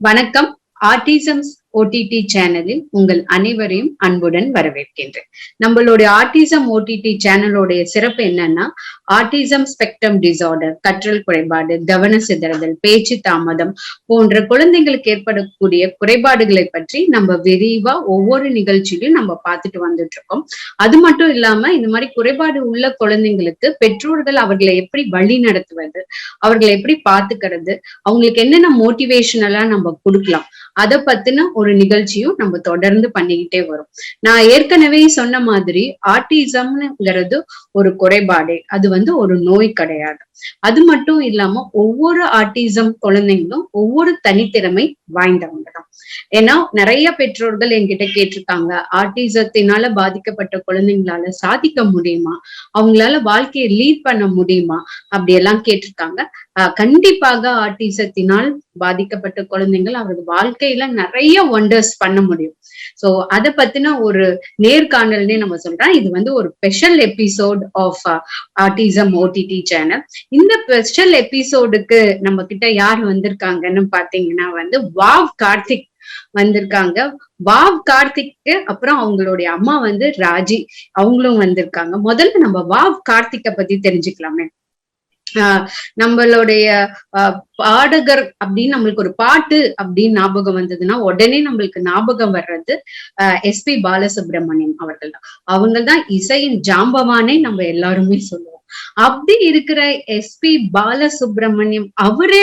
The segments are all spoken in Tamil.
வணக்கம். ஆர்டிசம்ஸ் ஓடிடி சேனலில் உங்கள் அனைவரையும் அன்புடன் வரவேற்கின்றேன். நம்மளுடைய ஆர்டிசம் ஓடிடி சேனலோடைய சிறப்பு என்னன்னா, ஆர்டிசம் ஸ்பெக்ட்ரம் டிசார்டர், கற்றல் குறைபாடு, கவன சிதறுதல், பேச்சு தாமதம் போன்ற குழந்தைகளுக்கு ஏற்படக்கூடிய குறைபாடுகளை பற்றி நம்ம விரிவா ஒவ்வொரு நிகழ்ச்சியிலும் நம்ம பார்த்துட்டு வந்துட்டு இருக்கோம். அது மட்டும் இல்லாம இந்த மாதிரி குறைபாடு உள்ள குழந்தைங்களுக்கு பெற்றோர்கள் அவர்களை எப்படி வழி நடத்துவது, அவர்களை எப்படி பாத்துக்கிறது, அவங்களுக்கு என்னென்ன மோட்டிவேஷனலா நம்ம கொடுக்கலாம், அதை பத்தின ஒரு நிகழ்ச்சியும் நம்ம தொடர்ந்து பண்ணிக்கிட்டே வரும். நான் ஏற்கனவே சொன்ன மாதிரி ஆர்டிசம்ங்கிறது ஒரு குறைபாடு, அது ஒரு நோய் கிடையாது. அது மட்டும் இல்லாம ஒவ்வொரு ஆர்டிசம் குழந்தைங்களும் ஒவ்வொரு தனித்திறமை வாய்ந்தவங்க தான். ஏன்னா நிறைய பெற்றோர்கள் என்கிட்ட கேட்டிருக்காங்க, ஆர்டிசத்தினால பாதிக்கப்பட்ட குழந்தைங்களால சாதிக்க முடியுமா, அவங்களால வாழ்க்கையை லீட் பண்ண முடியுமா, அப்படி எல்லாம் கேட்டிருக்காங்க. கண்டிப்பாக ஆர்டிசத்தினால் பாதிக்கப்பட்ட குழந்தைகள் அவர்கள் வாழ்க்கையில நிறைய ஒண்டர்ஸ் பண்ண முடியும். சோ அத பத்தின ஒரு நேர்காணல்னே நம்ம சொல்றோம். இது ஒரு special episode of Artism OTT channel. இந்த ஸ்பெஷல் எபிசோடுக்கு நம்ம கிட்ட யார் வந்திருக்காங்கன்னு பாத்தீங்கன்னா வாவ் கார்த்திக் வந்திருக்காங்க. வாவ் கார்த்திக்கு அப்புறம் அவங்களுடைய அம்மா ராஜி, அவங்களும் வந்திருக்காங்க. முதல்ல நம்ம வாவ் கார்த்திக்க பத்தி தெரிஞ்சுக்கலாமே. நம்மளுடைய பாடகர் அப்படின்னு நம்மளுக்கு ஒரு பாட்டு அப்படின்னு ஞாபகம் வந்ததுன்னா உடனே நம்மளுக்கு ஞாபகம் வர்றது எஸ்பி பாலசுப்ரமணியம் அவர்கள் தான். அவங்க தான் இசையின் ஜாம்பவானே நம்ம எல்லாருமே சொல்லுவோம். அப்படி இருக்கிற எஸ்பி பாலசுப்ரமணியம் அவரே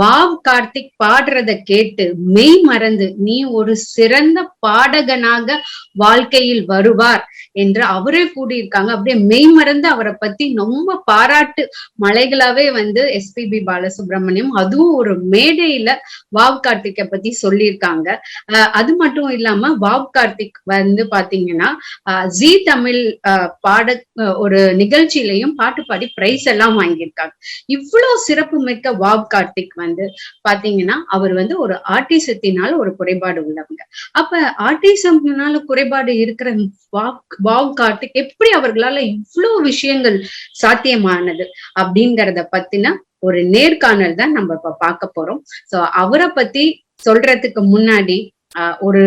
வாவ் கார்த்திக் பாடுறத கேட்டு மெய் மறந்து, நீ ஒரு சிறந்த பாடகனாக வாழ்க்கையில் வருவார் என்று அவரே கூடியிருக்காங்க. அப்படியே மெய் மறந்து அவரை பத்தி ரொம்ப பாராட்டு மலைகளாவே எஸ்பிபி பாலசுப்ரமணியம் அதுவும் ஒரு மேடையில வாவ் கார்த்திக்க பத்தி சொல்லியிருக்காங்க. அது மட்டும் இல்லாம வாவ் கார்த்திக் பாத்தீங்கன்னா ஜி தமிழ் பாட ஒரு நிகழ்ச்சியிலையும் பாட்டு பாடி பிரைஸ் எல்லாம் வாங்கியிருக்காங்க. இவ்வளவு சிறப்பு மிக்க வாவ் கார்த்திக் பாத்தீங்கன்னா அவர் ஒரு ஆர்டிசத்தினால ஒரு குறைபாடு உள்ளவங்க. அப்ப ஆர்டிசம்னால குறைபாடு இருக்கிற வாவ் கார்த்திக் எப்படி அவர்களால இவ்வளவு விஷயங்கள் சாத்தியமானது அப்படிங்கறத பத்தின ஒரு நேர்காணல் தான் நம்ம இப்ப பார்க்க போறோம். சோ அவரை பத்தி சொல்றதுக்கு முன்னாடி ஒரு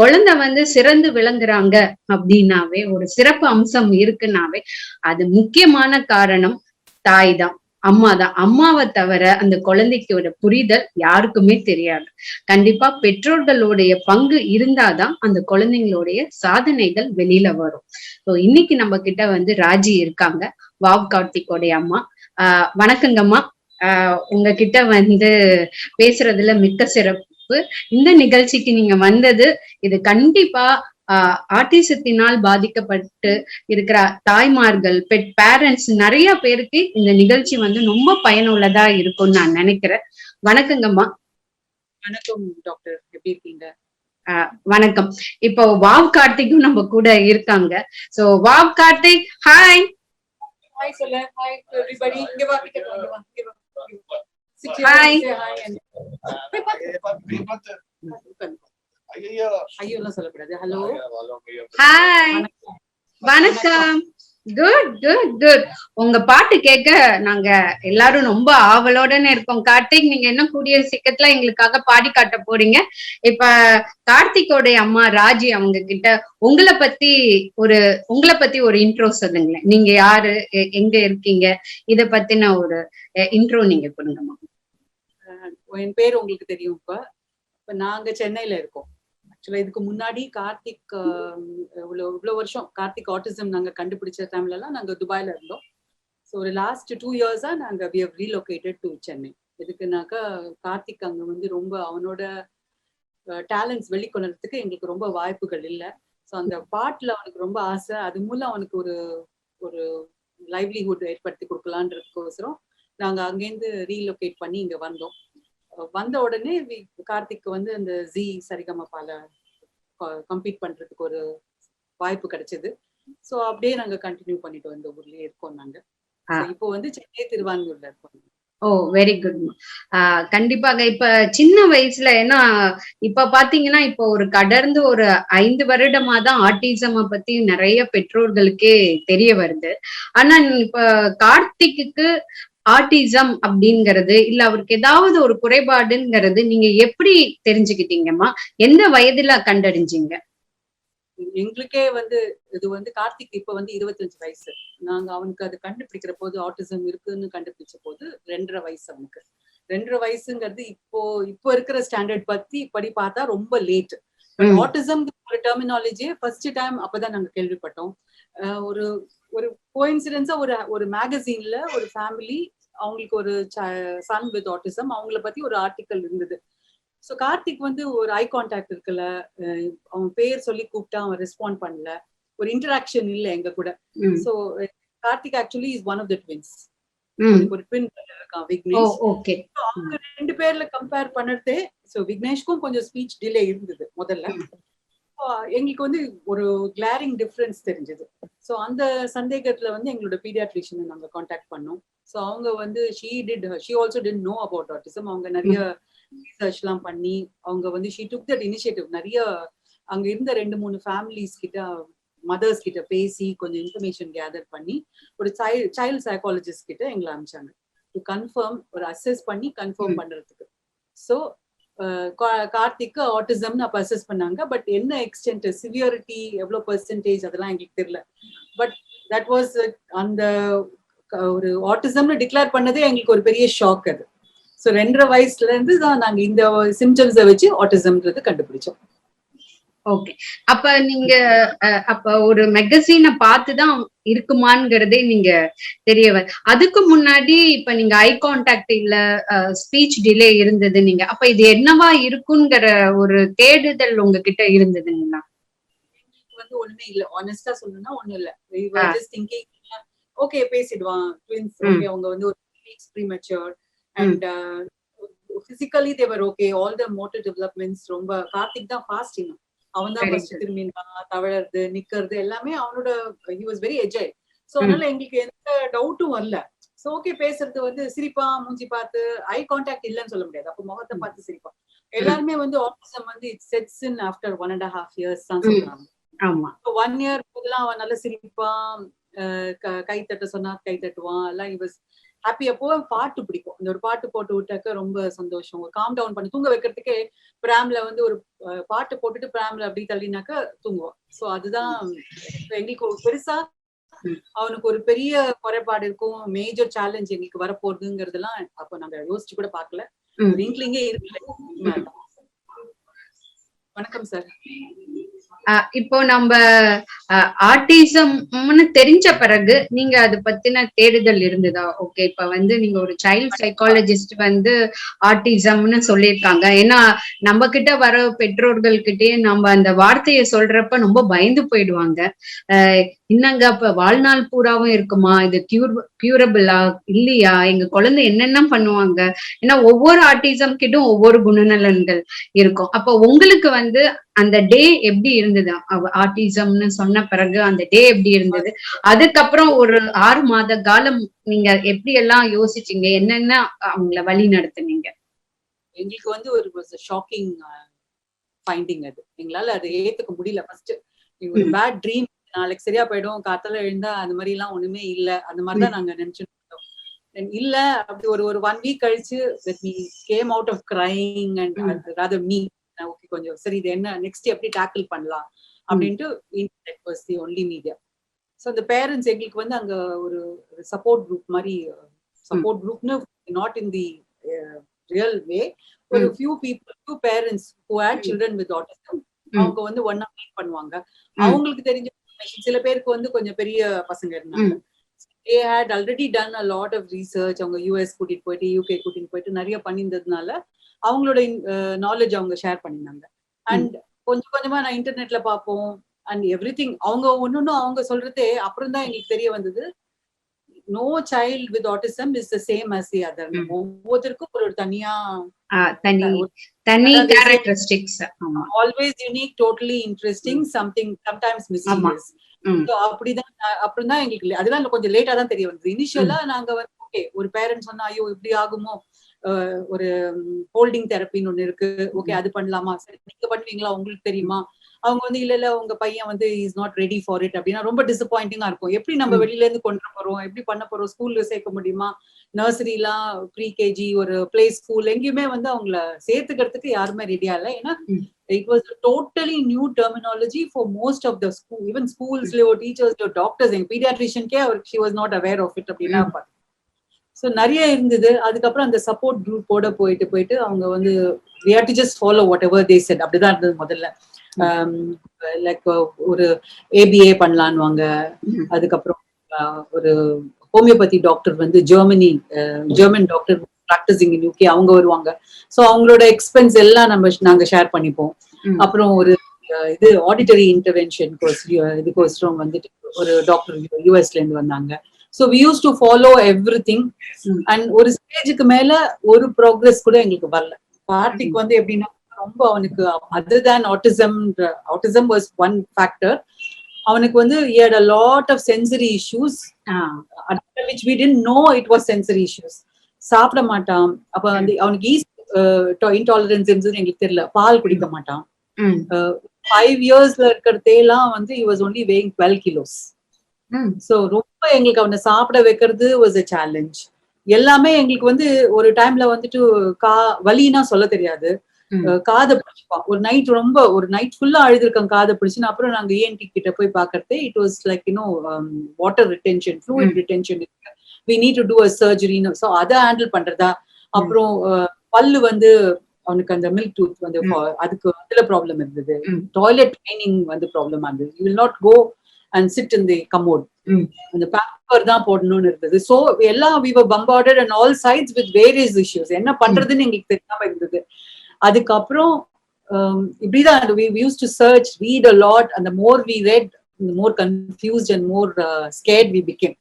குழந்தை சிறந்து விளங்குறாங்க அப்படின்னாவே, ஒரு சிறப்பு அம்சம் இருக்குன்னாவே அது முக்கியமான காரணம் தாய் தான், அம்மா தான். அம்மாவை தவிர அந்த குழந்தைக்கு ஒரு புரிதல் யாருக்குமே தெரியாது. கண்டிப்பா பெற்றோர்களுடைய பங்கு இருந்தாதான் அந்த குழந்தைங்களுடைய சாதனைகள் வெளியில வரும். ஸோ இன்னைக்கு நம்ம கிட்ட ராஜி இருக்காங்க, வாவ் கார்த்திகோடைய அம்மா. வணக்கங்கம்மா. உங்ககிட்ட பேசுறதுல மிக்க சிறப்பு. இந்த நிகழ்ச்சிக்கு நீங்க வந்தது, இது கண்டிப்பா ஆர்டிசத்தினால் பாதிக்கப்பட்டு இருக்கிற தாய்மார்கள், பெட் பேரண்ட்ஸ் நிறைய பேருக்கு இந்த நிகழ்ச்சி ரொம்ப பயனுள்ளதா இருக்கும்னு நான் நினைக்கிறேன். வணக்கங்கம்மா. வணக்கம் டாக்டர், எப்படி இருக்கீங்க? வணக்கம். இப்போ வாவ் கார்த்திக்கும் நம்ம கூட இருக்காங்க. So wow Karthik, hi. Hi சொல்ல. Hi to everybody. இங்க வா, கிட்ட வா, இங்க வா. ஹாய். ஐயோ எல்லாம் சொல்லக்கூடாது. ஹலோ. ஹாய். வணக்கம். Good good good. உங்க பாட்டு கேட்க நாங்க எல்லாரும் ரொம்ப ஆவலோடனே இருக்கோம். கார்த்திக், நீங்க என்ன கூடிய சீக்கிரத்துல எங்களுக்காக பாடி காட்ட போறீங்க. இப்ப கார்த்திகோடைய அம்மா ராஜி அவங்க கிட்ட உங்களை பத்தி ஒரு இன்ட்ரோ சொல்லுங்களேன். நீங்க யாரு, எங்க இருக்கீங்க, இத பத்தின ஒரு இன்ட்ரோ நீங்க கொடுங்கம்மா. என் பேர் உங்களுக்கு தெரியும். இப்ப நாங்க சென்னையில இருக்கோம். ஆக்சுவலா இதுக்கு முன்னாடி கார்த்திக் இவ்வளவு வருஷம் கார்த்திக் ஆட்டிசம் நாங்க கண்டுபிடிச்ச டைம்ல எல்லாம் நாங்க துபாயில இருந்தோம். ஸோ ஒரு லாஸ்ட் 2 years நாங்க we have relocated to Chennai. எதுக்குனாக்கா கார்த்திக் அங்க ரொம்ப அவனோட டேலண்ட்ஸ் வெளிக்கொணர்றதுக்கு எங்களுக்கு ரொம்ப வாய்ப்புகள் இல்லை. ஸோ அந்த பாட்டுல அவனுக்கு ரொம்ப ஆசை. அது மூலம் அவனுக்கு ஒரு லைவ்லிஹுட் ஏற்படுத்தி கொடுக்கலான்றதுக்கோசரம் நாங்க அங்கேருந்து ரீலொகேட் பண்ணி இங்க வந்தோம். வந்த உடனே கார்த்திக் அந்த ஜி சரிகமபால கம்பீட் பண்றதுக்கு ஒரு வாய்ப்பு கிடைச்சது. சோ அப்படியே நாங்க கண்டினியூ பண்ணிட்டு இந்த ஊர்லயே இருக்கோம். நாங்க இப்போ சென்னை திருவான்மியூர்ல இருக்கோம். ஓ, வெரி குட். கண்டிப்பாக. இப்ப சின்ன வயசுல, ஏன்னா இப்ப பாத்தீங்கன்னா இப்ப கடந்து ஒரு 5 வருடமா தான் ஆர்டிசம் பத்தி நிறைய பெற்றோர்களுக்கே தெரிய வருது. ஆனா இப்ப கார்த்திக்கு ஆட்டிசம் அப்படிங்கிறது இல்ல அவருக்கு ஏதாவது ஒரு குறைபாடுங்கிறது நீங்க எப்படி தெரிஞ்சுக்கிட்டீங்கம்மா? எந்த வயதுல கண்டறிஞ்சீங்க? எங்களுக்கே வந்து இது வந்து கார்த்திக் இப்ப வந்து 25 வயசு. நாங்க அவனுக்கு அது கண்டுபிடிக்கிற போது ஆட்டிசம் இருக்குன்னு கண்டுபிடிச்ச போது 2.5 வயசு அவனுக்கு. 2.5 வயசுங்கிறது இப்போ இருக்கிற ஸ்டாண்டர்ட் படி பார்த்தா ரொம்ப லேட். பட் ஆட்டிசம் ஒரு டெர்மினாலஜியே ஃபர்ஸ்ட் டைம் அப்பதான் நாங்க கேள்விப்பட்டோம். ஒரு ஒரு கோஇன்சிடென்ஸா ஒரு மேகசீன்ல ஒரு ஃபேமிலி அவங்களுக்கு ஒரு சன் வித் ஆட்டிசம் அவங்கள பத்தி ஒரு ஆர்டிக்கல் இருந்தது. சோ கார்த்திக் வந்து ஒரு ஐ கான்டாக்ட் இருக்குல்ல, அவன் பேர் சொல்லி கூப்பிட்டா அவன் ரெஸ்பாண்ட் பண்ணல, ஒரு இன்டராக்ஷன் இல்ல எங்க கூட. So Karthik actually is one of the twins. ஒரு ட்வின் இருக்கான் விக்னேஷ். அவங்க 2 பேர்ல கம்பேர் பண்ணதே சோ விக்னேஷ்க்கும் கொஞ்சம் ஸ்பீச் டிலே இருந்தது முதல்ல. எங்களுக்கு வந்து ஒரு கிளாரிங் டிஃபரன்ஸ் தெரிஞ்சது. சோ அந்த சந்தேகத்துல வந்து எங்களோட பீடியாட்ரிஷியனை நாங்க கான்டாக்ட் பண்ணோம். சோ அவங்க வந்து she also did know about autism. அவங்க நிறைய ரிசர்ச் எல்லாம் பண்ணி அவங்க வந்து ஷீ டுக் தட் இனிஷியேட்டிவ். நிறைய அங்க இருந்த 2-3 ஃபேமிலிஸ் கிட்ட மதர்ஸ் கிட்ட பேசி கொஞ்சம் இன்ஃபர்மேஷன் கேதர் பண்ணி ஒரு சைல்ட் சைக்காலஜிஸ்ட் கிட்ட எங்களை அனுப்பிச்சாங்க டு கன்ஃபார்ம், ஒரு அசஸ் பண்ணி கன்ஃபார்ம் பண்றதுக்கு. ஸோ கார்த்திக்கு ஆட்டிசம்னு அப்ப அசஸ் பண்ணாங்க. பட் என்ன எக்ஸ்டென்ட், சிவியரிட்டி எவ்வளவு பெர்சன்டேஜ் அதெல்லாம் எங்களுக்கு தெரியல. பட் தட் வாஸ் அந்த ஒரு ஆட்டிசம்னு டிக்ளேர் பண்ணதே எங்களுக்கு ஒரு பெரிய ஷாக் அது. ஸோ 2.5 வயசுல இருந்து தான் நாங்க இந்த சிம்டம்ஸை வச்சு ஆட்டிசம்ன்றது கண்டுபிடிச்சோம். ஓகே. அப்ப நீங்க அப்ப ஒரு மெகசீனை பார்த்துதான் இருக்குமாங்கிறதே நீங்க அதுக்கு முன்னாடி இப்ப நீங்க ஐ கான்டாக்ட் இல்ல ஸ்பீச் டிலே இருந்தது, நீங்க அப்ப இது என்னவா இருக்குங்கிற ஒரு தேடுதல் உங்ககிட்ட இருந்ததுங்களா? வந்து ஒண்ணுமே இல்ல, ஆனஸ்டா சொல்லணும்னா ஒண்ணும் இல்ல. ஜஸ்ட் திங்கிங் ஓகே பேசிடுவான், ட்வின்ஸ் ஓகே, அவங்க வந்து ஒரு weeks premature and physically they were okay, all the motor developments ரொம்ப. கார்த்திக் தான் ஃபாஸ்ட். இன்னும் அவன் தான் ஃபர்ஸ்ட் திரும்பினான், தவழறது நிக்கிறது எல்லாமே அவனோட, he was very agile. So அதனால எங்களுக்கு எந்த டவுட்டும் வரல. சோ ஓகே பேசுறது வந்து சிரிப்பான், மூஞ்சி பார்த்து, ஐ கான்டாக்ட் இல்லன்னு சொல்ல முடியாது, அப்ப முகத்தை பார்த்து சிரிப்பான். எல்லாருமே வந்து ஆட்டிசம் வந்து it sets in after 1.5 years தான் சொல்றாங்க. 1 year போதெல்லாம் அவன் நல்ல சிரிப்பான், கை தட்ட சொன்னா கை தட்டுவான், எல்லாம் he was ஹாப்பி. அப்போ பாட்டு பிடிக்கும், இந்த ஒரு பாட்டு போட்டு விட்டாக்க ரொம்ப சந்தோஷம், ஒரு காம் டவுன் பண்ணி தூங்க வைக்கிறதுக்கே பிராம்ல வந்து ஒரு பாட்டு போட்டுட்டு பிராம்ல அப்படி தள்ளினாக்க தூங்குவான். சோ அதுதான் எங்களுக்கு பெருசா அவனுக்கு ஒரு பெரிய குறைபாடு இருக்கும், மேஜர் சேலஞ்ச் எங்களுக்கு வரப்போகுதுங்கிறதுலாம் அப்போ நாங்க யோசிச்சு கூட பாக்கல, ஒரு இன்க்லிங்கே இருக்குல்ல. வணக்கம் சார். இப்போ நம்ம ஆட்டிசம்னு தெரிஞ்ச பிறகு நீங்க அது பத்தின தேடுதல் இருந்ததா? ஓகே, இப்ப வந்து நீங்க ஒரு சைல்ட் சைக்காலஜிஸ்ட் வந்து ஆட்டிசம்னு சொல்லியிருக்காங்க. ஏன்னா நம்ம கிட்ட வர பெற்றோர்கள் கிட்டயே நம்ம அந்த வார்த்தையை சொல்றப்ப ரொம்ப பயந்து போயிடுவாங்க. என்னங்க அப்ப வாழ்நாள் பூராவும் இருக்குமா, இது கியூரபிளா இல்லையா, எங்க குழந்தை என்னென்ன பண்ணுவாங்க? ஏன்னா ஒவ்வொரு ஆட்டிசம் கிட்டும் ஒவ்வொரு குணநலன்கள் இருக்கும். அப்ப உங்களுக்கு வந்து அந்த டே எப்படி இருந்தது? ஆட்டிசம்னு சொன்ன பிறகு அந்த டே எப்படி இருந்தது? அதுக்கப்புறம் ஒரு 6 மாத காலம் நீங்க எப்படி எல்லாம் யோசிச்சீங்க, என்னென்ன அவங்கள வழி நடத்துனீங்க? எங்களுக்கு வந்து ஒரு ஷாக்கிங் ஃபைண்டிங் அது. எங்களால அதை ஏத்துக்க முடியல. ஃபர்ஸ்ட் ஒரு பேட் ட்ரீம், நாளைக்கு சரியா போயிடும், காத்தால எழுந்தா அந்த மாதிரி எல்லாம் ஒண்ணுமே இல்ல, அந்த மாதிரிதான் நாங்க நினைச்சுட்டு இருந்தோம். இல்ல அப்படி ஒரு 1 week கழிச்சு that we came out of crying and rather me okay கொஞ்சம் சரி இது என்ன நெக்ஸ்ட் எப்படி டேக்கிள் பண்ணலாம் அப்படின்ட்டு internet was the only media. So அந்த பேரண்ட்ஸ் எங்களுக்கு வந்து அங்க ஒரு சப்போர்ட் குரூப் மாதிரி, சப்போர்ட் குரூப்னு not in the real way, ஒரு few parents who had children with autism அவங்க வந்து ஒண்ணா மீட் பண்ணுவாங்க. அவங்களுக்கு தெரிஞ்ச சில பேருக்கு வந்து கொஞ்சம் பெரிய பசங்க இருந்தாங்க. they had already done a lot of research. அவங்க யூஎஸ் கூட்டிட்டு போயிட்டு யூகே கூட்டிட்டு போயிட்டு நிறைய பண்ணியிருந்ததுனால அவங்களோட நாலேஜ் அவங்க ஷேர் பண்ணிருந்தாங்க. அண்ட் கொஞ்சம் கொஞ்சமா நான் இன்டர்நெட்ல பார்ப்போம் அண்ட் எவ்ரிதிங் அவங்க ஒன்னொன்னும் அவங்க சொல்றதே அப்புறம் தான் எங்களுக்கு தெரிய வந்தது. No child with autism is the same as the other. ஒவ்வொருத்தருக்கும் ஒரு தனியா தனி characteristics, always unique, totally interesting, something sometimes mysterious. அப்படிதான் அப்புறம் தான் எங்களுக்கு அதெல்லாம் கொஞ்சம் லேட்டா தான் தெரிய வந்தது. இனிஷியலா நாங்க வந்து ஓகே ஒரு பேரண்ட் சொன்னா ஐயோ இப்படி ஆகுமோ, ஒரு ஹோல்டிங் தெரப்பின்னு ஒண்ணு இருக்கு, ஓகே அது பண்ணலாமா, சரி நீங்க பண்ணுவீங்களா உங்களுக்கு தெரியுமா அவங்க வந்து இல்ல உங்க பையன் வந்து is not ready for it அப்படின்னா ரொம்ப டிசப்பாயிண்டிங்கா இருக்கும். எப்படி நம்ம வெளியில இருந்து கொண்டு போறோம், எப்படி பண்ண போறோம், ஸ்கூல்ல சேர்க்க முடியுமா, நர்சரிலாம், ப்ரீ கேஜி, ஒரு பிளே ஸ்கூல் எங்கேயுமே வந்து அவங்கள சேர்த்துக்கிறதுக்கு யாருமே ரெடியா இல்லை. ஏன்னா it was a totally new terminology for most of the school, even schools, teachers, doctors, and pediatrician she was not aware of it அப்படின்னா. ஸோ நிறைய இருந்தது. அதுக்கப்புறம் அந்த சப்போர்ட் குரூப்போட போயிட்டு அவங்க வந்து we had to just follow whatever they said. அப்படிதான் இருந்தது முதல்ல. லைக் ஒரு ABA பண்ணலான்னுவாங்க. அதுக்கப்புறம் ஒரு ஹோமியோபதி டாக்டர் வந்து ஜெர்மன் டாக்டர் பிராக்டிசிங் இன் UK அவங்க வருவாங்க. ஸோ அவங்களோட எக்ஸ்பென்ஸ் எல்லாம் நாங்க ஷேர் பண்ணிப்போம். அப்புறம் ஒரு இது ஆடிட்டரி இன்டர்வென்ஷன் இதுக்கோசரம் வந்துட்டு ஒரு டாக்டர் US இருந்து வந்தாங்க. So we used to follow everything. And ஒரு ஸ்டேஜுக்கு மேல ஒரு ப்ரோக்ரஸ் கூட எங்களுக்கு வரல. கார்த்திக் வந்து எப்படின்னா ரொம்ப அவனுக்கு other than autism was one factor. அவனுக்கு வந்து he had a lot of sensory issues, which we didn't know it was sensory issues. சாப்பிட மாட்டான். அப்ப வந்து அவனுக்கு இன்டாலரன்ஸ் இருந்தது எங்களுக்கு தெரியல. பால் குடிக்க மாட்டான். 5 yearsல இருக்கிறதெல்லாம் வந்து he was only weighing 12 kilos. So ரொம்ப எங்களுக்கு அவனை சாப்பிட வைக்கிறது was a challenge. எல்லாமே எங்களுக்கு வந்து ஒரு டைம்ல வந்துட்டு வலினா சொல்ல தெரியாது. காதை பிடிச்சுப்பான். ஒரு நைட் ஃபுல்லா அழுதுருக்கேன் காதை பிடிச்சுன்னு. அப்புறம் நாங்க ENT கிட்ட போய் பாக்குறதே it was like water retention, fluid retention, we need to do a surgery. So அதை ஹேண்டில் பண்றதா. அப்புறம் பல்லு வந்து அவனுக்கு அந்த மில்க் டூத் வந்து அதுக்கு அதுல ப்ராப்ளம் இருந்தது. டாய்லெட் ட்ரைனிங் வந்து ப்ராப்ளமா இருந்தது. You will not go and sit in the commode. அந்த பேப்பர் தான் போடணும்னு இருந்தது. சோ எல்லாம் we were bombarded on all sides with various issues. என்ன பண்றதுன்னு எங்களுக்கு தெரியாம இருந்தது. அதுக்கப்புறம் இப்படிதான் we used to search, read a lot, and the more we read, the more confused and more scared we became.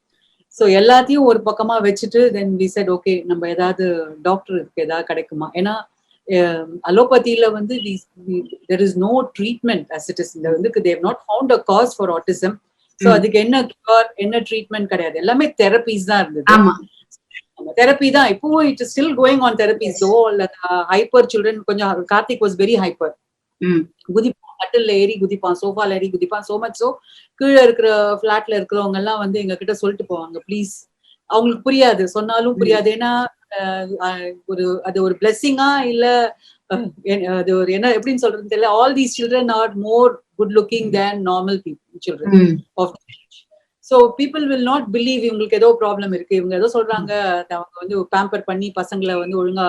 So எல்லாத்தையும் ஒரு பக்கமா வச்சுட்டு then we said okay, நம்ம ஏதாவது டாக்டருக்கு ஏதாவது கிடைக்குமா. ஏன்னா அலோபதியில வந்து there is no treatment as it is. they have not found a cause for autism. So அதுக்கு என்ன cure, என்ன ட்ரீட்மெண்ட் கிடையாது. எல்லாமே தெரபிஸ் தான் இருந்தது. தெரப்பி தான் இப்பவும் it is still going on therapies. Hyper children கொஞ்சம் கார்த்திக் வாஸ் வெரி ஹைப்பர். குதிப்பான், கட்டில்ல ஏறி குதிப்பான், சோஃபால ஏறி குதிப்பான். சோ மச் சோ கீழே இருக்கிற பிளாட்ல இருக்கிறவங்க எல்லாம் வந்து எங்க கிட்ட சொல்லிட்டு போவாங்க ப்ளீஸ். அவங்களுக்கு புரியாது, சொன்னாலும் புரியாது. ஏன்னா அது ஒரு பிளெஸிங்கா இல்ல அது ஒரு என்ன எப்படின்னு சொல்றதுன்னு தெரியல. All these children are more good looking than normal children of So people will not believe இவங்களுக்கு ஏதோ ப்ராப்ளம் இருக்கு, இவங்க ஏதோ சொல்றாங்க. அவங்க வந்து பேம்பர் பண்ணி பசங்களை வந்து ஒழுங்கா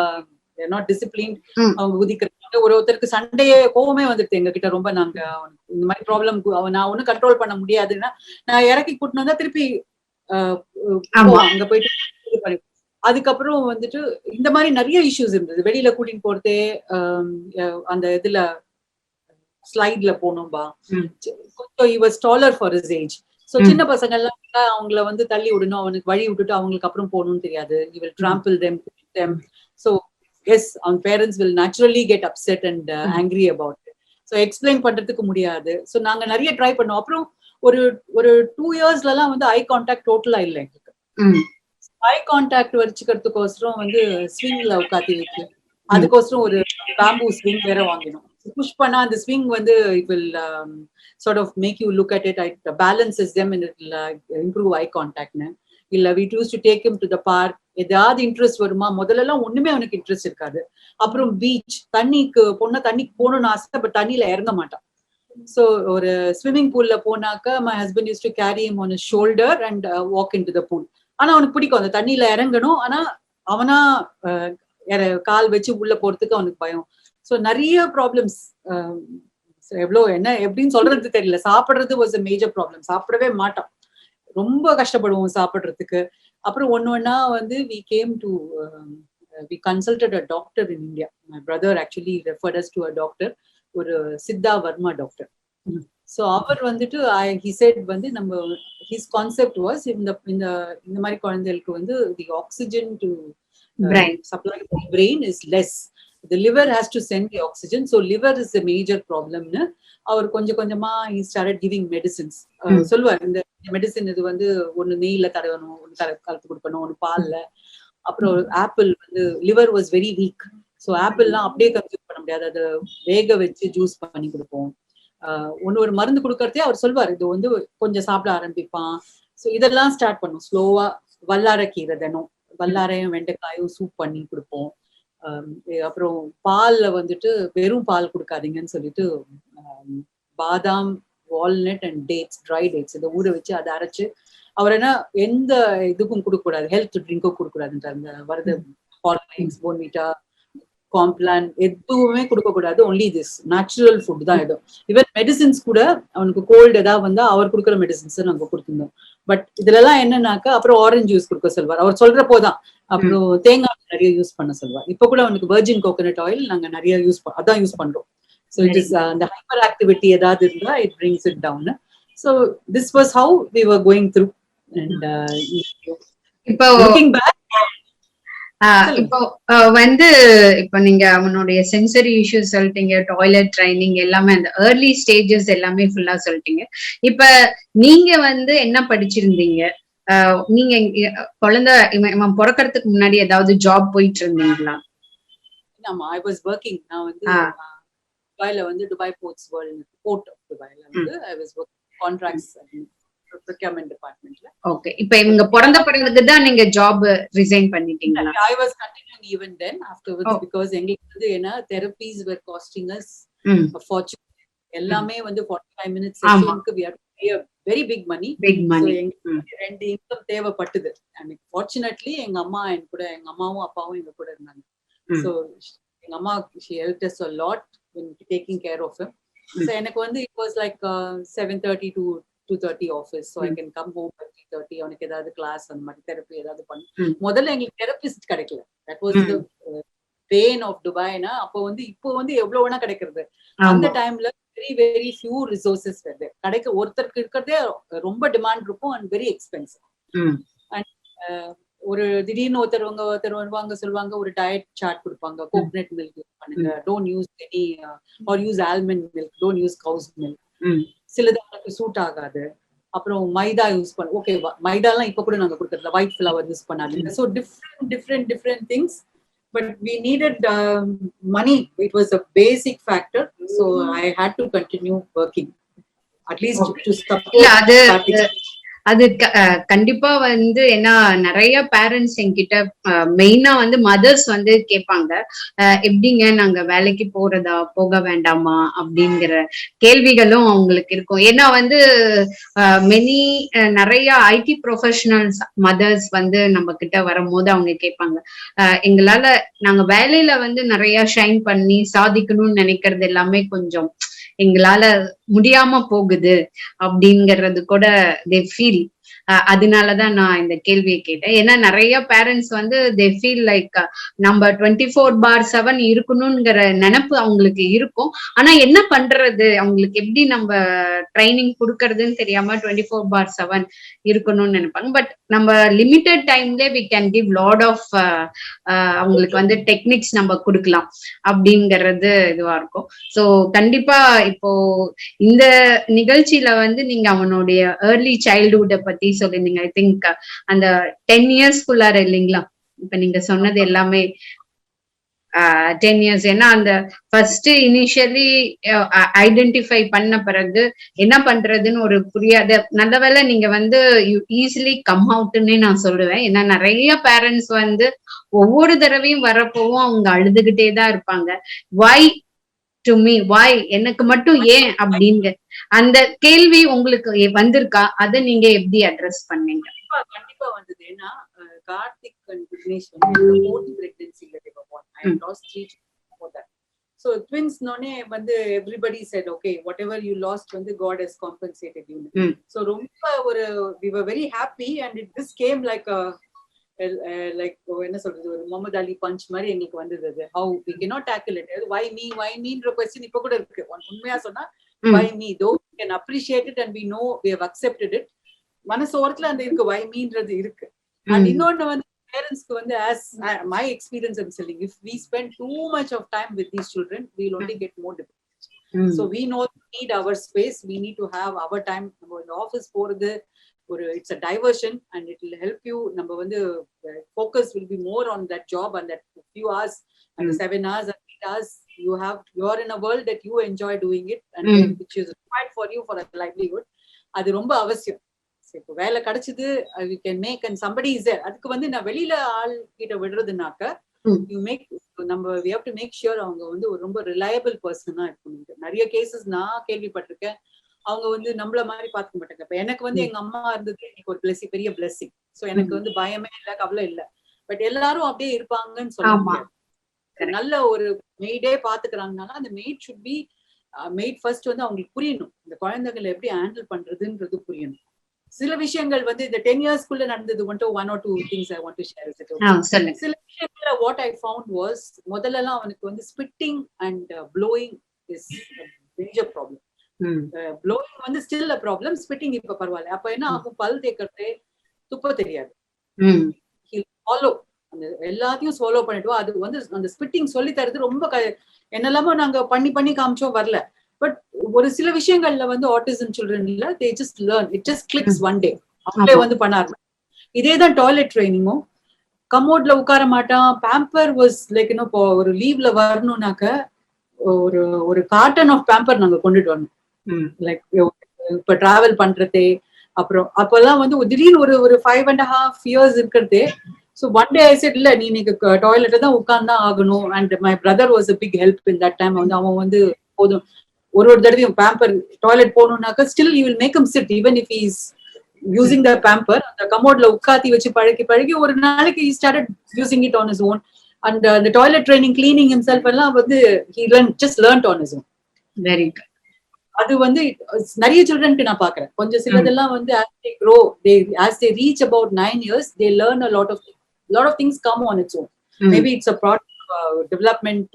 நாட் டிசிப்ளின் அவங்க குதிக்கிறாங்க. ஒருத்தருக்கு சண்டையே கோவமே வந்துருது எங்க கிட்ட. ரொம்ப நாங்க இந்த மாதிரி ப்ராப்ளம் நான் ஒன்னும் கண்ட்ரோல் பண்ண முடியாதுன்னா நான் இறக்கி கூட்டினு வந்தா திருப்பி அங்க போயிட்டு. அதுக்கப்புறம் வந்துட்டு இந்த மாதிரி நிறைய இஷ்யூஸ் இருந்தது. வெளியில கூட்டின்னு போறதே அந்த இதுல ஸ்லைட்ல போனோம்பா. கொஞ்சம் he was taller for his age. So சின்ன பசங்க எல்லாம் அவங்கள வந்து தள்ளி விடணும், அவனுக்கு வழி விட்டுட்டு அவங்களுக்கு அப்புறம் போகணும்னு தெரியாது. he will trample them. So yes, our parents will naturally get upset and angry about it. So explain பண்றதுக்கு முடியாது. சோ நாங்க நிறைய ட்ரை பண்ணோம். அப்புறம் ஒரு 2 yearsல எல்லாம் வந்து ஐ கான்டாக்ட் டோட்டலா இல்ல எங்களுக்கு. ஐ கான்டாக்ட் வச்சுக்கிறதுக்கோசரம் வந்து ஸ்விங்ல உட்காத்தி வச்சு அதுக்கோசரம் ஒரு பேம்பூ ஸ்விங் வேற வாங்கினோம். புஷ் பண்ணா அந்த ஸ்விங் வந்து it will sort of make you look at it, it balances them and it will improve eye contact. இல்ல we used to take him to the park. ஏதாவது இன்ட்ரெஸ்ட் வருமா, முதல்ல எல்லாம் ஒண்ணுமே அவனுக்கு இன்ட்ரெஸ்ட் இருக்காது. அப்புறம் பீச், தண்ணிக்கு போகணும்னு ஆசை, பட் தண்ணியில இறங்க மாட்டான். சோ ஒரு swimming பூல்ல போனாக்க my husband used to carry him on his shoulder and walk into the pool. ஆனா அவனுக்கு பிடிக்கும் அந்த தண்ணியில இறங்கணும். ஆனா அவனா கால் வச்சு உள்ள போறதுக்கு அவனுக்கு பயம். சோ நிறைய ப்ராப்ளம்ஸ். எப்படின்னு சொல்றது தெரியல. சாப்பிடுறது வாஸ் a major problem. சாப்பிடவே மாட்டான், ரொம்ப கஷ்டப்படுவோம் சாப்பிடுறதுக்கு. அப்புறம் ஒன்னா வந்து we consulted a doctor in India. My brother actually referred us to a doctor, ஒரு சித்தா வர்மா டாக்டர். சோ அவர் வந்துட்டு he said வந்து நம்ம his concept was இந்த மாதிரி குழந்தைகளுக்கு வந்து the oxygen to supply to the brain is less. The liver has to send the oxygen. So liver is a major problem. அவர் கொஞ்சமா he started giving medicines. சொல்லுவார் இந்த மெடிசின் இது வந்து ஒன்னு நெய்ல தடவணும், ஒன்னு கலந்து கொடுக்கணும், ஒன்னு பால்ல. அப்புறம் ஆப்பிள் வந்து liver was very weak. So ஆப்பிள்லாம் அப்படியே கன்சியூம் பண்ண முடியாது, அதை வேக வச்சு ஜூஸ் பண்ணி கொடுப்போம். ஒரு மருந்து கொடுக்கறதே அவர் சொல்வார், இது வந்து கொஞ்சம் சாப்பிட ஆரம்பிப்பான். ஸோ இதெல்லாம் ஸ்டார்ட் பண்ணும் ஸ்லோவா. வல்லாரைக்கீரை தினம் வல்லாரையும் வெண்டைக்காயும் சூப் பண்ணி கொடுப்போம். அப்புறம் பால்ல வந்துட்டு வெறும் பால் கொடுக்காதீங்கன்னு சொல்லிட்டு பாதாம், walnut and dads, try dates இதை ஊற வச்சு அதை அரைச்சு அவர் என்ன எந்த இதுக்கும் கொடுக்க கூடாது, ஹெல்த் ட்ரிங்க்கும் கொடுக்க கூடாதுன்ற அந்த வருது ஹார்லிக்ஸ், போன்விட்டா, காம்ப்ளான் எதுவுமே கொடுக்க கூடாது. ஒன்லி திஸ் நேச்சுரல் ஃபுட் தான் எதுவும். ஈவன் மெடிசின்ஸ் கூட அவனுக்கு கோல்டு ஏதாவது வந்தா அவர் கொடுக்குற மெடிசின்ஸ் நாங்க கொடுத்துருந்தோம். பட் இதுல எல்லாம் என்னன்னாக்கா அப்புறம் ஆரஞ்சு ஜூஸ் கொடுக்க சொல்வார் அவர் சொல்றப்போதான். அப்புறம் தேங்காய் நிறைய யூஸ் பண்ண சொல்வார். இப்ப கூட அவனுக்கு வெர்ஜின் கோகோனட் ஆயில் நாங்க நிறைய அதான் யூஸ் பண்றோம். ஸோ இட் இஸ் அந்த ஹைப்பர் ஆக்டிவிட்டி ஏதாவது இருந்தா it brings it down. So this was how we were going through. And இப்போ லுக்கிங் பேக் இப்போ வந்து இப்போ நீங்க அவனுடைய சென்சரி இஷ்யூஸ் சொல்லிட்டீங்க, டாய்லெட் ட்ரைனிங் எல்லாமே அந்த ஏர்லி ஸ்டேஜஸ் எல்லாமே ஃபுல்லா சொல்லிட்டீங்க. இப்ப நீங்க வந்து என்ன படிச்சிருந்தீங்க? நீங்க குழந்தை இவன் பிறக்கிறதுக்கு முன்னாடி ஏதாவது ஜாப் போயிட்டு இருந்தீங்களா? ஆமா, ஐ வாஸ் வர்க்கிங். நான் வந்து துபாயில வந்து Dubai ports world port of துபாயில வந்து I was working contracts procurement departmentல. ஓகே. இப்போ இவங்க பிறந்த பிறகு தான் நீங்க ஜாப் ரிசைன் பண்ணிட்டீங்களா? I was continuing even then afterwards because எங்களுக்கு வந்து என்ன therapies were costing us a fortune. எல்லாமே வந்து 45 minutes sessionக்கு we had to pay a very big money. So எங்களுக்கு ரெண்டு இன்கம் தேவைப்பட்டது. and fortunately எங்க அம்மாவும் அப்பாவும் எங்க கூட இருந்தாங்க. So எங்க அம்மா she helped us a lot in taking care of him. So எனக்கு வந்து it was like 7:30 to 2:30 office. So I can come home by 3:30. அவனுக்கு ஏதாவது கிளாஸ் அந்த மாதிரி தெரப்பி ஏதாவது பண்ணு. முதல்ல எங்களுக்கு தெரபிஸ்ட் கிடைக்கல. That was the pain of துபாய்னா. அப்போ வந்து எவ்வளவு வேணா கிடைக்கிறது. அந்த டைம்ல வெரி வெரி ஃபியூ ரிசோர்சஸ் வருது. ஒருத்தருக்கு இருக்கிறதே ரொம்ப டிமாண்ட் இருக்கும் அண்ட் வெரி எக்ஸ்பென்சிவ். அண்ட் ஒரு திடீர்னு ஒருத்தர் வருவாங்க, சொல்லுவாங்க ஒரு டயட் சார்ட் கொடுப்பாங்க. கோகனட் மில்க் யூஸ் பண்ணுங்க, don't use any or use almond milk, don't use cow's milk. சிலது அவனுக்கு சூட் ஆகாது. அப்புறம் மைதா யூஸ் பண்ண, ஓகே மைதாலாம் இப்ப கூட நாங்க கொடுக்கறதுல ஒயிட் ஃபிளவர் யூஸ் பண்ணாதீங்க. So different things. But we needed money. It was a basic factor. So I had to continue working at least to support. அது கண்டிப்பா வந்து ஏன்னா நிறைய பேரண்ட்ஸ் என்கிட்ட மெயினா வந்து மதர்ஸ் வந்து கேட்பாங்க, எப்படிங்க நாங்க வேலைக்கு போறதா போக வேண்டாமா அப்படிங்கிற கேள்விகளும் அவங்களுக்கு இருக்கும். ஏன்னா வந்து நிறைய ஐடி ப்ரொஃபஷனல்ஸ் மதர்ஸ் வந்து நம்ம கிட்ட வரும்போது அவங்க கேட்பாங்க, எங்களால நாங்க வேலையில வந்து நிறைய ஷைன் பண்ணி சாதிக்கணும்னு நினைக்கிறது எல்லாமே கொஞ்சம் எங்களால முடியாம போகுது அப்படிங்கறது கூட தே ஃபீல். அதனாலதான் நான் இந்த கேள்வியை கேட்டேன். ஏன்னா நிறைய பேரண்ட்ஸ் வந்து தே ஃபீல் லைக் நம்ம 24/7 இருக்கணும்ங்கிற நினைப்பு அவங்களுக்கு இருக்கும். ஆனா என்ன பண்றது, அவங்களுக்கு எப்படி நம்ம ட்ரைனிங் கொடுக்கறதுன்னு தெரியாம 24/7 இருக்கணும்னு நினைப்பாங்க. பட் நம்ம லிமிட்டட் டைம்ல we can give lot of அவங்களுக்கு வந்து டெக்னிக்ஸ் நம்ம கொடுக்கலாம் அப்படிங்கிறது இதுவா இருக்கும். ஸோ கண்டிப்பா இப்போ இந்த நிகழ்ச்சியில வந்து நீங்க அவனுடைய ஏர்லி சைல்ட்ஹுட்டை பத்தி சொல்லிருந்தீங்க. ஐ திங்க் அந்த 10 இயர்ஸ்க்குள்ளார இல்லைங்களா? இப்ப நீங்க சொன்னது எல்லாமே 10 இயர்ஸ். ஏன்னா அந்த ஃபர்ஸ்ட் இனிஷியலி ஐடென்டிஃபை பண்ண பிறகு என்ன பண்றதுன்னு ஒரு புரியாத, நல்ல வேளை நீங்க வந்து ஈஸிலி கம் அவுட்னே நான் சொல்லுவேன். ஏன்னா நிறைய பேரண்ட்ஸ் வந்து ஒவ்வொரு தடவையும் வரப்போவும் அவங்க அழுதுகிட்டே தான் இருப்பாங்க. வை டு மீ, வாய் எனக்கு மட்டும் ஏன் அப்படிங்க அந்த கேள்வி உங்களுக்கு வந்திருக்கா? அதை நீங்க எப்படி அட்ரஸ் பண்ணீங்க? கண்டிப்பா வந்தது. ஏன்னா கார்த்திக் and விக்னேஷ் வந்து fourth pregnancy-ல they were born. I lost 3 before that. So twins none வந்து everybody said okay whatever you lost வந்து God has compensated you. So ரொம்ப ஒரு we were very happy and this came like a like என்ன சொல்றது, ஒரு முகமது அலி பஞ்ச் மாதிரி எங்களுக்கு வந்தது. அது how we cannot tackle it. why meன்ற question இப்ப கூட இருக்கு. உண்மையா சொன்னா why me, though we can appreciate it and we know we have accepted it. மனசு ஓரத்துல அந்த இருக்கு why meன்றது இருக்கு. and இன்னொன்னு வந்து பேரண்ட்ஸ்க்கு வந்து as my experience I'm telling, if we spend too much of time with these children we will only get more depressed. So we know we need our space, we need to have our time. நம்ம இந்த ஆபீஸ் போறது ஒரு it's a diversion and it will help you. நம்ம வந்து focus will be more on that job and that few hours அந்த 7 hours and 8 hours you are in a world that you enjoy doing it and which is required for you for a livelihood. அது ரொம்ப அவசியம். இப்போ வேலை கிடைச்சது we can make and somebody is there. அதுக்கு வந்து நான் வெளியில ஆள் கிட்ட விடுறதுனாக்க you make நம்ம we have to make sure அவங்க வந்து ஒரு ரொம்ப ரிலையபிள் பர்சனா இருக்கணும். நிறைய கேசஸ் நான் கேள்விப்பட்டிருக்கேன். அவங்க வந்து நம்மள மாதிரி பாத்துக்க மாட்டாங்க. இப்ப எனக்கு வந்து எங்க அம்மா இருந்தது எனக்கு ஒரு பெரிய பிளெஸிங். சோ எனக்கு வந்து பயமே இல்ல, கவலை இல்ல. பட் எல்லாரும் அப்படியே இருப்பாங்கன்னு சொல்ல முடியாது. நல்ல ஒரு மெய்டே பாத்துக்கிறாங்கனால அந்த made should be made first வந்து அவங்களுக்கு புரியணும், இந்த குழந்தைகளை எப்படி ஹேண்டில் பண்றதுன்றது புரியணும். சில விஷயங்கள் வந்து இந்த 10 yearsக்குள்ள நடந்தது மட்டும் 1 or 2 things I want to share with you. சில விஷயங்கள்ல what I found was முதல்ல எல்லாம் அவனுக்கு வந்து spitting and blowing is a major problem. blowing வந்து still a problem, spitting இப்ப பரவாயில்ல. அப்ப என்ன ஆகும், பல் தேய்க்கிறதே துப்ப தெரியாது. swallow அந்த எல்லாத்தையும் swallow பண்ணிடுவோம். அது வந்து அந்த spitting சொல்லி தரது ரொம்ப என்னெல்லாமோ நாங்க பண்ணி காமிச்சோம், வரல. பட் ஒரு சில விஷயங்கள்ல வந்து autism சில்ட்ரன்ல they just learn, it just clicks one day. அவங்களே வந்து பண்ண ஆரம்பிச்சு. இதேதான் டாய்லெட் ட்ரைனிங்கும். கமோட்ல உட்கார மாட்டான். பேம்பர் வாஸ் லைக் இப்போ ஒரு லீவ்ல வரணும்னாக்க ஒரு கார்டன் ஆஃப் பேம்பர் நாங்க கொண்டுட்டு வரணும். லைக் இப்ப டிராவல் பண்றதே, அப்புறம் அப்பெல்லாம் வந்து திடீர்னு ஒரு 5.5 years இருக்கிறதே. So one day I said, இல்ல நீ இன்னைக்கு டாய்லெட்ல தான் உட்கார்ந்தான் ஆகணும். And my brother was a big help in that time. வந்து அவன் வந்து போதும் ஒரு தடவையும் பேம்பர் டாய்லெட் போகணும்னாக்க still you will make him sit even if he is using the pamper. அந்த கமோட்ல உட்காத்தி வச்சு பழகி ஒரு நாளைக்கு he started using it on his own. And the toilet training, cleaning himself எல்லாம் வந்து he just learned on his own. Very good. அது வந்து நிறைய சில்ட்ரனுக்கு நான் பாக்குறேன். கொஞ்சம் சிலதெல்லாம் வந்து as they grow, as they reach about 9 years, they learn a lot of things come on its own. Maybe it's a product development,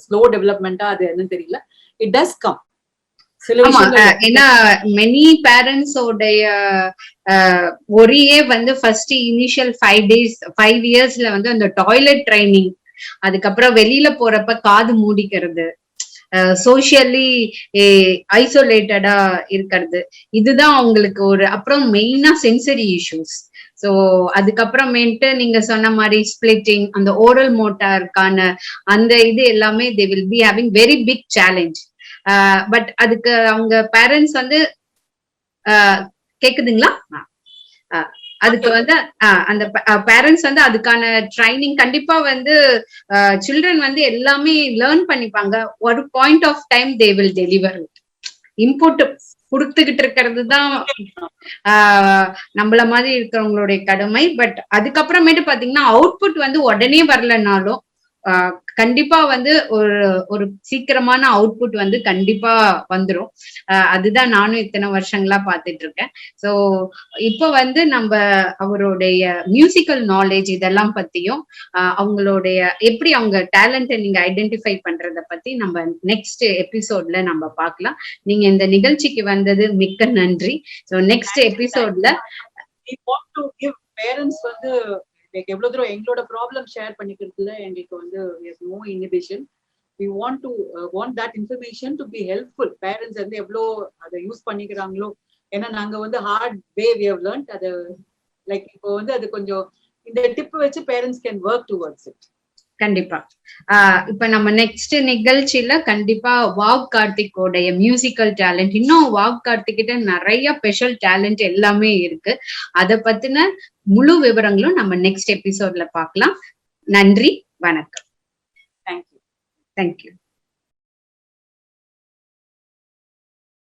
slow development, அது என்னன்னு தெரியல. It does come. ஏன்னா many parents உடைய ஒரே வந்து ஃபர்ஸ்ட் இனிஷியல் 5 yearsல வந்து அந்த டாய்லெட் ட்ரைனிங், அதுக்கப்புறம் வெளியில போறப்ப காது மூடிக்கிறது, சோசியலி ஐசோலேட்டடா இருக்கிறது, இதுதான் அவங்களுக்கு ஒரு. அப்புறம் மெயினா சென்சரி இஷ்யூஸ். சோ அதுக்கப்புறமேட்டு நீங்க சொன்ன மாதிரி ஸ்பிளிட்டிங், அந்த ஓரல் மோட்டாருக்கான அந்த இது எல்லாமே they will be having very big challenge. But அதுக்கு அவங்க பேரண்ட்ஸ் வந்து கேக்குதுங்களா, அதுக்கு வந்து அந்த பேரண்ட்ஸ் வந்து அதுக்கான ட்ரைனிங் கண்டிப்பா வந்து சில்ட்ரன் வந்து எல்லாமே லேர்ன் பண்ணிப்பாங்க. ஒரு point of time they will deliver. Input கொடுத்துக்கிட்டு இருக்கிறது தான் நம்மள மாதிரி இருக்கிறவங்களுடைய கடமை. பட் அதுக்கப்புறமேட்டு பாத்தீங்கன்னா அவுட்புட் வந்து உடனே வரலனாலும் கண்டிப்பா வந்து ஒரு சீக்கிரமான அவுட்புட் வந்து கண்டிப்பா வந்துரும். அதுதான் நானும் இத்தனை வருஷங்களா பாத்துட்டு இருக்கேன். சோ இப்ப வந்து நம்ம அவருடைய மியூசிக்கல் நாலேஜ் இதெல்லாம் பத்தியும் அவங்களுடைய எப்படி அவங்க டேலண்ட்டை நீங்க ஐடென்டிஃபை பண்றத பத்தி நம்ம நெக்ஸ்ட் எபிசோட்ல நம்ம பார்க்கலாம். நீங்க இந்த நிகழ்ச்சிக்கு வந்தது மிக்க நன்றி. சோ நெக்ஸ்ட் எபிசோட்ல பேரண்ட்ஸ் வந்து எவ்வளவு தூரம் எங்களோட ப்ராப்ளம் ஷேர் பண்ணிக்கிறதுல எங்களுக்கு வந்து no inhibition. We want that information to be helpful. Parents வந்து எவ்வளோ அதை யூஸ் பண்ணிக்கிறாங்களோ, ஏன்னா நாங்க வந்து hard way we have learned அது. லைக் இப்போ வந்து அது கொஞ்சம் இந்த டிப் வச்சு parents can work towards it. கண்டிப்பா இப்ப நம்ம நெக்ஸ்ட் நிகழ்ச்சியில கண்டிப்பா வாக் கார்த்திகோடைய மியூசிக்கல் டேலண்ட், இன்னும் வாக் கார்த்திகிட்ட நிறைய ஸ்பெஷல் டேலண்ட் எல்லாமே இருக்கு. அத பத்தின முழு விவரங்களும் நம்ம நெக்ஸ்ட் எபிசோட்ல பார்க்கலாம். நன்றி, வணக்கம். தேங்க்யூ. தேங்க்யூ.